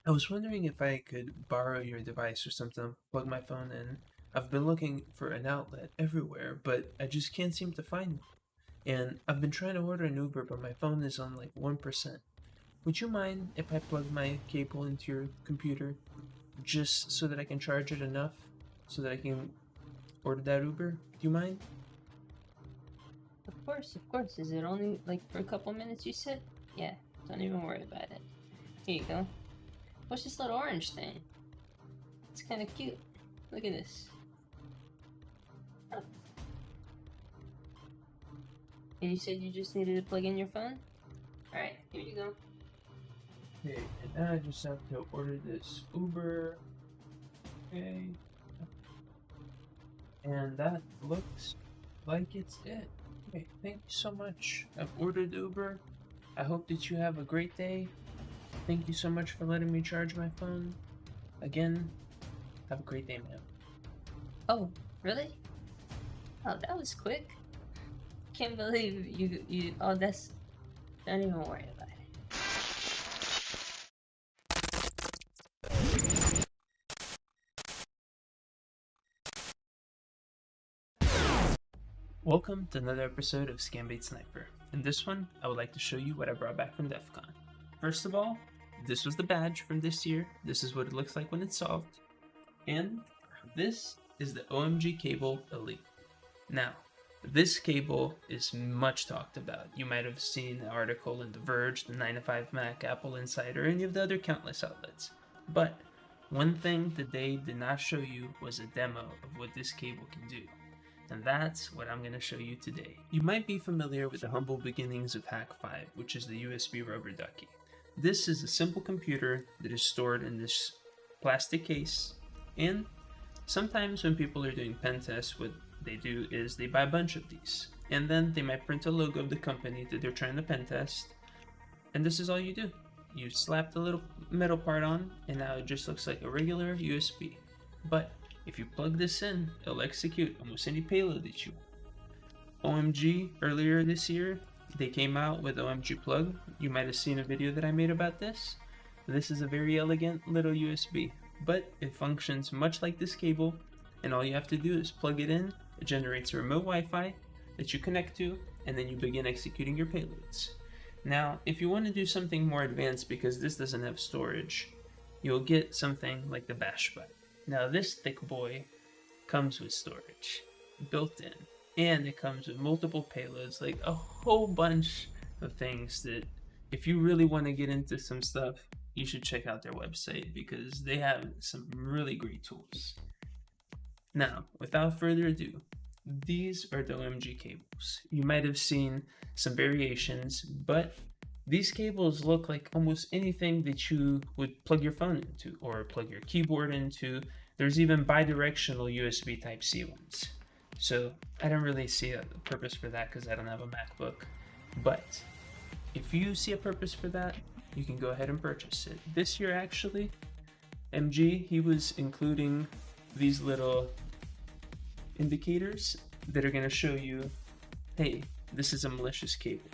I was wondering if I could borrow your device or something, plug my phone in. I've been looking for an outlet everywhere, but I just can't seem to find one. And I've been trying to order an Uber, but my phone is on like 1%. Would you mind if I plug my cable into your computer just so that I can charge it enough so that I can order that Uber? Do you mind? Of course, of course. Is it only like for a couple minutes you said? Yeah, don't even worry about it. Here you go. What's this little orange thing? It's kind of cute. Look at this. Oh. And you said you just needed to plug in your phone? Alright, here you go. Okay, and now I just have to order this Uber. Okay. And that looks like it's it. Okay, thank you so much. I've ordered Uber. I hope that you have a great day. Thank you so much for letting me charge my phone. Again, have a great day, man. Oh, really? Oh, that was quick. Can't believe you. Oh, that's. Don't even worry about it. Welcome to another episode of Scambait Sniper. In this one, I would like to show you what I brought back from Defcon. First of all, this was the badge from this year. This is what it looks like when it's solved. And this is the OMG cable Elite. Now, this cable is much talked about. You might have seen the article in the Verge, the 9to5 Mac, Apple Insider, or any of the other countless outlets. But one thing that they did not show you was a demo of what this cable can do. And that's what I'm going to show you today. You might be familiar with the humble beginnings of Hak5, which is the USB rubber ducky. This is a simple computer that is stored in this plastic case, and sometimes when people are doing pen tests, what they do is they buy a bunch of these, and then they might print a logo of the company that they're trying to pen test, and this is all you do. You slap the little metal part on, and now it just looks like a regular USB. But if you plug this in, it'll execute almost any payload that you want. OMG, earlier this year, they came out with OMG plug. You might have seen a video that I made about this. This is a very elegant little USB, but it functions much like this cable, and all you have to do is plug it in. It generates a remote Wi-Fi that you connect to, and then you begin executing your payloads. Now, if you want to do something more advanced, because this doesn't have storage, you'll get something like the bash button. Now this thick boy comes with storage built in, and it comes with multiple payloads, like a whole bunch of things that if you really want to get into some stuff, you should check out their website because they have some really great tools. Now, without further ado, these are the OMG cables. You might have seen some variations, but these cables look like almost anything that you would plug your phone into or plug your keyboard into. There's even bidirectional USB Type-C ones. So I don't really see a purpose for that because I don't have a MacBook. But if you see a purpose for that, you can go ahead and purchase it. This year actually, MG, he was including these little indicators that are going to show you, hey, this is a malicious cable.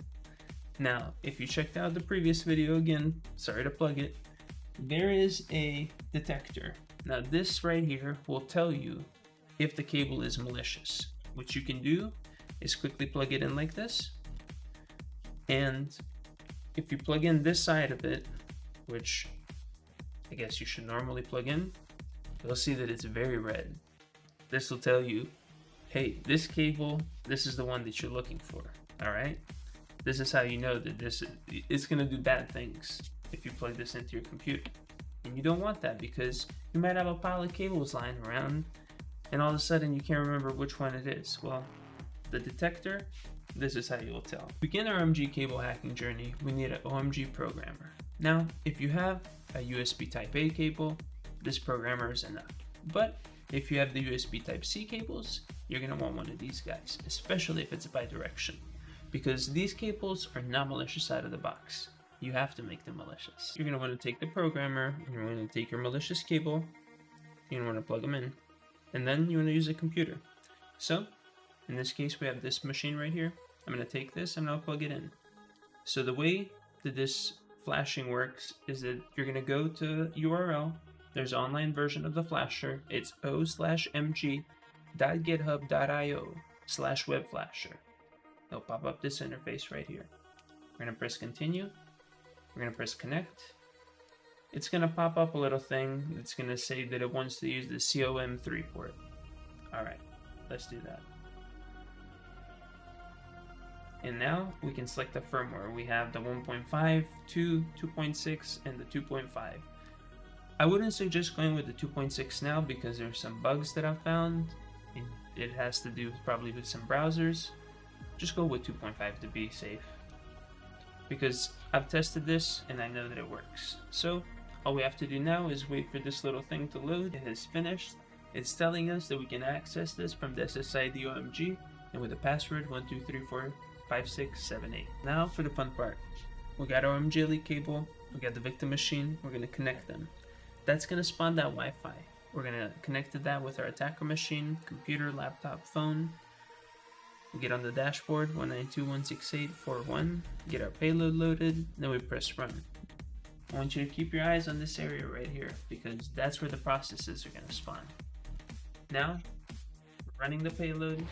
Now, if you checked out the previous video, again, sorry to plug it, there is a detector. Now this right here will tell you if the cable is malicious. What you can do is quickly plug it in like this, and if you plug in this side of it, which I guess you should normally plug in, you'll see that it's very red. This will tell you, hey, this cable, this is the one that you're looking for, all right? This is how you know that it's gonna do bad things if you plug this into your computer. And you don't want that because you might have a pile of cables lying around and all of a sudden you can't remember which one it is. Well, the detector, this is how you'll tell. To begin our OMG cable hacking journey, we need an OMG programmer. Now, if you have a USB Type-A cable, this programmer is enough. But if you have the USB Type-C cables, you're gonna want one of these guys, especially if it's bidirectional, because these cables are not malicious out of the box. You have to make them malicious. You're gonna want to take the programmer, you're going to take your malicious cable, you're gonna want to plug them in, and then you want to use a computer. So, in this case, we have this machine right here. I'm gonna take this and I'll plug it in. So the way that this flashing works is that you're going to go to URL. There's an online version of the flasher. It's o/mg.github.io/webflasher. It'll pop up this interface right here. We're going to press continue. We're going to press connect. It's going to pop up a little thing. It's going to say that it wants to use the COM3 port. Alright, let's do that. And now we can select the firmware. We have the 1.5, 2, 2.6, and the 2.5. I wouldn't suggest going with the 2.6 now because there's some bugs that I've found. It has to do probably with some browsers. Just go with 2.5 to be safe. Because I've tested this and I know that it works. So all we have to do now is wait for this little thing to load. It has finished. It's telling us that we can access this from the SSID OMG and with the password 12345678. Now for the fun part. We got our OMG elite cable, we got the victim machine, we're going to connect them. That's going to spawn that Wi-Fi. We're going to connect to that with our attacker machine, computer, laptop, phone. We get on the dashboard 192.168.4.1, get our payload loaded, then we press run. I want you to keep your eyes on this area right here because that's where the processes are going to spawn. Now, we're running the payload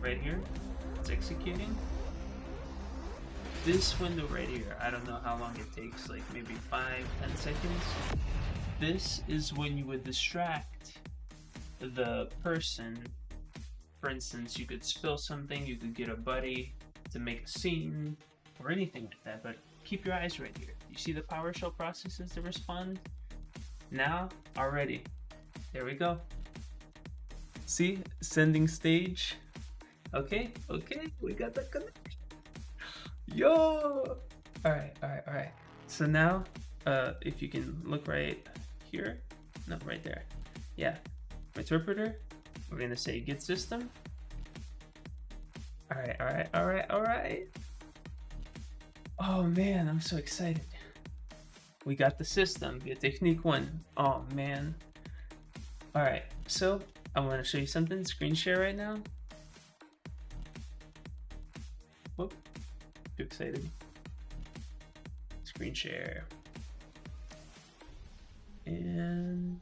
right here. It's executing. This window right here, I don't know how long it takes, like maybe 5-10 seconds. This is when you would distract the person. For instance, you could spill something, you could get a buddy to make a scene, or anything like that, but keep your eyes right here. You see the PowerShell processes that respond? Now, already. There we go. See? Sending stage. Okay, we got that connection. Yo! Alright. So now, if you can look right here. No, right there. Yeah. Interpreter. We're gonna say get system. Alright. Oh man, I'm so excited. We got the system via technique 1. Oh man. Alright, so I want to show you something. Screen share right now. Whoop. Too excited. Screen share. And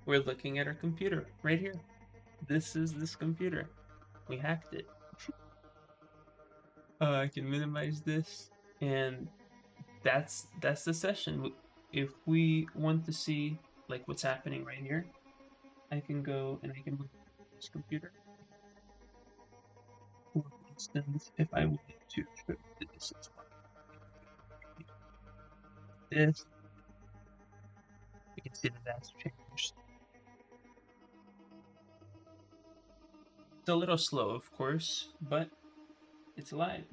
we're looking at our computer right here. This is this computer. We hacked it. I can minimize this, and that's the session. If we want to see like what's happening right here, I can go and I can move this computer. For instance, if I wanted to show this as well. This, you can see that that's changed. It's a little slow, of course, but it's live.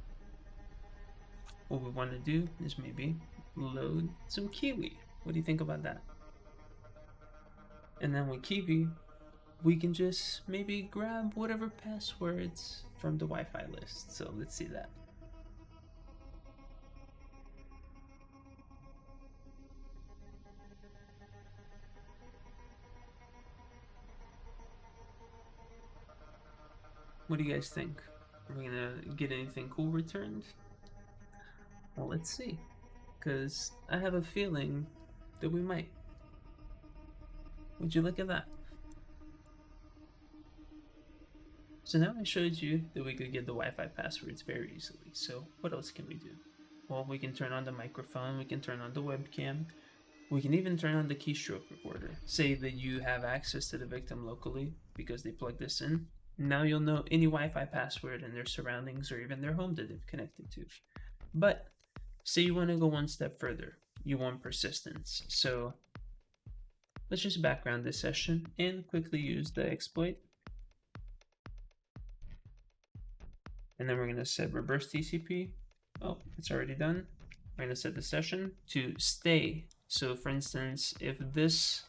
What we want to do is maybe load some Kiwi. What do you think about that? And then with Kiwi, we can just maybe grab whatever passwords from the Wi-Fi list. So let's see that. What do you guys think? Are we gonna get anything cool returned? Well, let's see. Because I have a feeling that we might. Would you look at that? So now I showed you that we could get the Wi-Fi passwords very easily. So what else can we do? Well, we can turn on the microphone, we can turn on the webcam, we can even turn on the keystroke recorder. Say that you have access to the victim locally because they plug this in. Now you'll know any Wi-Fi password in their surroundings or even their home that they've connected to. But say you want to go one step further. You want persistence. So let's just background this session and quickly use the exploit. And then we're going to set reverse TCP. Oh, it's already done. We're going to set the session to stay. So for instance, if this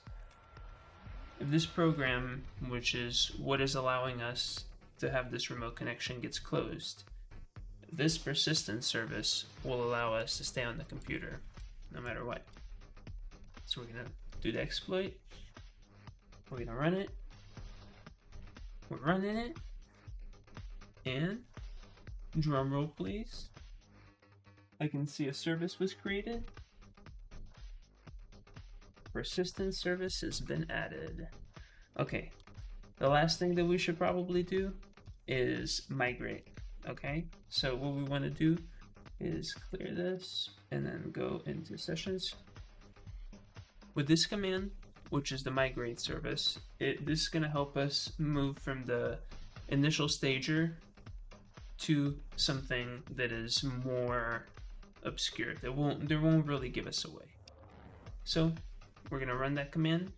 program, which is what is allowing us to have this remote connection, gets closed, this persistence service will allow us to stay on the computer no matter what. So we're going to do the exploit. We're going to run it. We're running it. And drum roll, please. I can see a service was created. Persistent service has been added. Okay, the last thing that we should probably do is migrate. Okay, so what we want to do is clear this and then go into sessions. With this command, which is the migrate service, this is going to help us move from the initial stager to something that is more obscure, that won't really give us away. So we're going to run that command,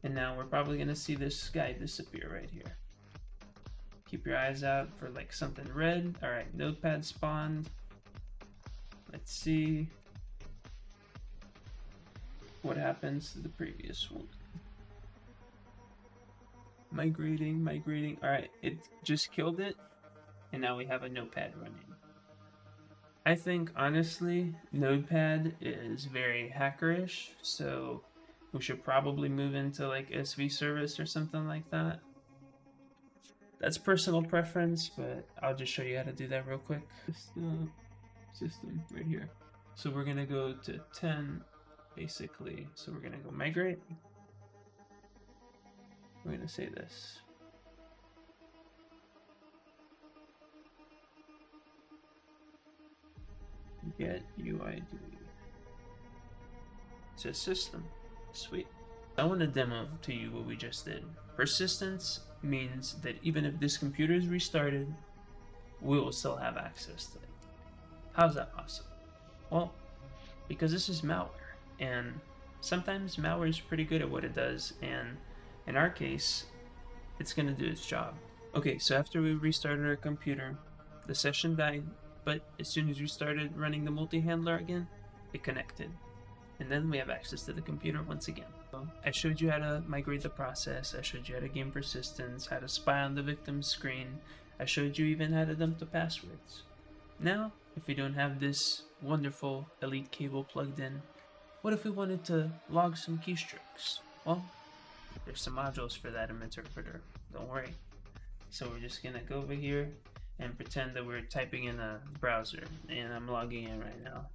and now we're probably going to see this guy disappear right here. Keep your eyes out for like something red. All right, notepad spawned. Let's see what happens to the previous one. Migrating. All right, it just killed it, and now we have a notepad running. I think honestly, notepad is very hackerish, so we should probably move into like SV service or something like that. That's personal preference, but I'll just show you how to do that real quick. System right here. So we're gonna go to 10 basically. So we're gonna go migrate. We're gonna say this. Get UID. It says system. Sweet. I want to demo to you what we just did. Persistence means that even if this computer is restarted, we will still have access to it. How's that possible? Well, because this is malware, and sometimes malware is pretty good at what it does, and in our case, it's going to do its job. Okay, so after we restarted our computer, the session died, but as soon as we started running the multi-handler again, it connected. And then we have access to the computer once again. So I showed you how to migrate the process, I showed you how to gain persistence, how to spy on the victim's screen, I showed you even how to dump the passwords. Now, if we don't have this wonderful elite cable plugged in, what if we wanted to log some keystrokes? Well, there's some modules for that in Interpreter, don't worry. So we're just gonna go over here and pretend that we're typing in a browser, and I'm logging in right now.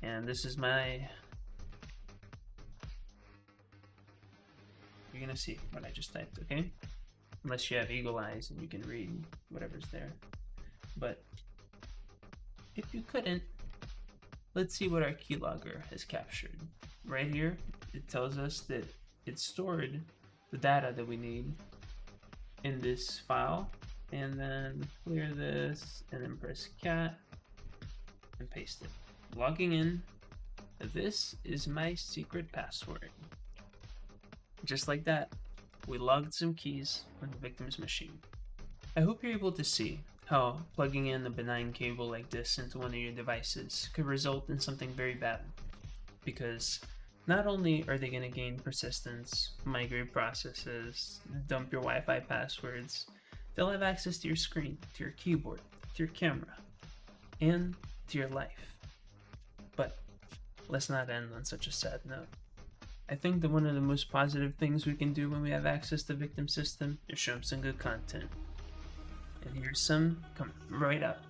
And this is my... You're gonna see what I just typed, okay? Unless you have eagle eyes and you can read whatever's there. But if you couldn't, let's see what our keylogger has captured. Right here, it tells us that it stored the data that we need in this file, and then clear this, and then press cat and paste it. Logging in, this is my secret password. Just like that, we logged some keys on the victim's machine. I hope you're able to see how plugging in a benign cable like this into one of your devices could result in something very bad. Because not only are they going to gain persistence, migrate processes, dump your Wi-Fi passwords, they'll have access to your screen, to your keyboard, to your camera, and to your life. But let's not end on such a sad note. I think that one of the most positive things we can do when we have access to victim system is show them some good content. And here's some coming right up,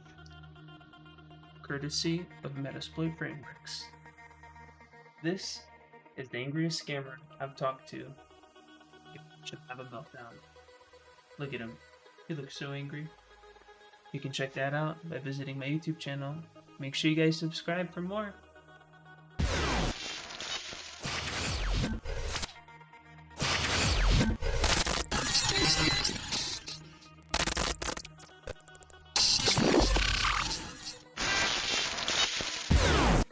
courtesy of Metasploit Frameworks. This is the angriest scammer I've talked to. He should have a meltdown. Look at him. He looks so angry. You can check that out by visiting my YouTube channel. Make sure you guys subscribe for more.